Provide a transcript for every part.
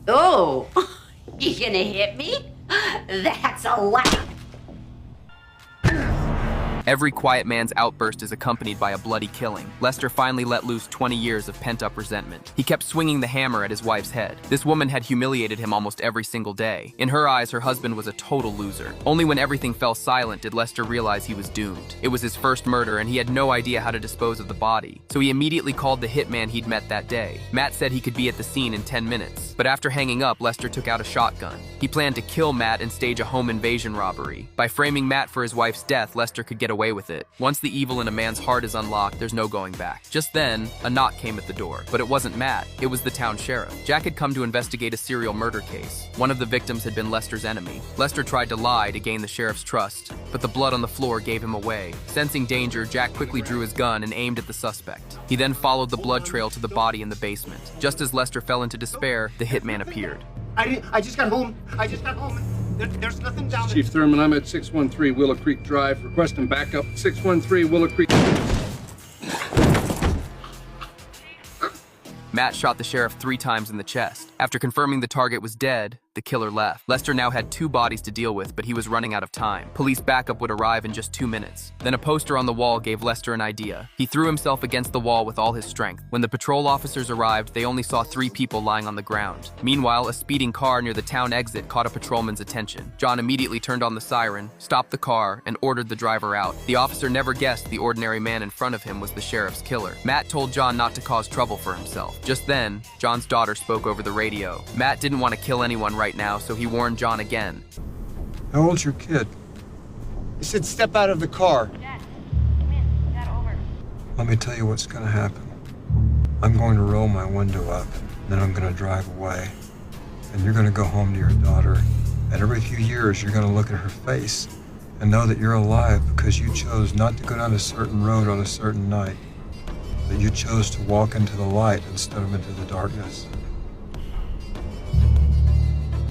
Oh, you gonna hit me? That's a lot. Every quiet man's outburst is accompanied by a bloody killing. Lester finally let loose 20 years of pent-up resentment. He kept swinging the hammer at his wife's head. This woman had humiliated him almost every single day. In her eyes, her husband was a total loser. Only when everything fell silent did Lester realize he was doomed. It was his first murder, and he had no idea how to dispose of the body. So he immediately called the hitman he'd met that day. Matt said he could be at the scene in 10 minutes. But after hanging up, Lester took out a shotgun. He planned to kill Matt and stage a home invasion robbery. By framing Matt for his wife's death, Lester could get away with it. Once the evil in a man's heart is unlocked, there's no going back. Just then, a knock came at the door. But it wasn't Matt, it was the town sheriff. Jack had come to investigate a serial murder case. One of the victims had been Lester's enemy. Lester tried to lie to gain the sheriff's trust, but the blood on the floor gave him away. Sensing danger, Jack quickly drew his gun and aimed at the suspect. He then followed the blood trail to the body in the basement. Just as Lester fell into despair, the hitman appeared. I just got home. There's nothing down there. Chief Thurman, I'm at 613 Willow Creek Drive, requesting backup. 613 Willow Creek. Matt shot the sheriff 3 times in the chest. After confirming the target was dead, the killer left. Lester now had 2 bodies to deal with, but he was running out of time. Police backup would arrive in just 2 minutes. Then a poster on the wall gave Lester an idea. He threw himself against the wall with all his strength. When the patrol officers arrived, they only saw 3 people lying on the ground. Meanwhile, a speeding car near the town exit caught a patrolman's attention. John immediately turned on the siren, stopped the car, and ordered the driver out. The officer never guessed the ordinary man in front of him was the sheriff's killer. Matt told John not to cause trouble for himself. Just then, John's daughter spoke over the radio. Matt didn't want to kill anyone right now, so he warned John again. How old's your kid? He said step out of the car. Dad, come in. Dad, over. Let me tell you what's gonna happen. I'm going to roll my window up, then I'm gonna drive away. And you're gonna go home to your daughter, and every few years you're gonna look at her face and know that you're alive because you chose not to go down a certain road on a certain night. That you chose to walk into the light instead of into the darkness.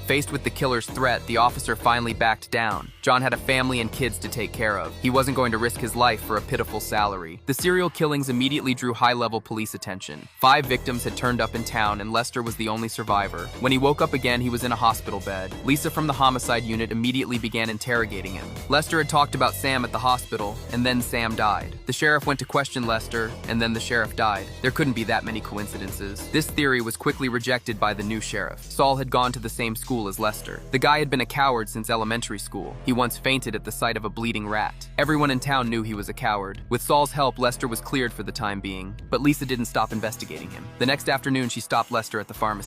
Faced with the killer's threat, the officer finally backed down. John had a family and kids to take care of. He wasn't going to risk his life for a pitiful salary. The serial killings immediately drew high-level police attention. 5 victims had turned up in town, and Lester was the only survivor. When he woke up again, he was in a hospital bed. Lisa from the homicide unit immediately began interrogating him. Lester had talked about Sam at the hospital, and then Sam died. The sheriff went to question Lester, and then the sheriff died. There couldn't be that many coincidences. This theory was quickly rejected by the new sheriff. Saul had gone to the same school as Lester. The guy had been a coward since elementary school. He once fainted at the sight of a bleeding rat. Everyone in town knew he was a coward. With Saul's help, Lester was cleared for the time being, but Lisa didn't stop investigating him. The next afternoon, she stopped Lester at the pharmacy.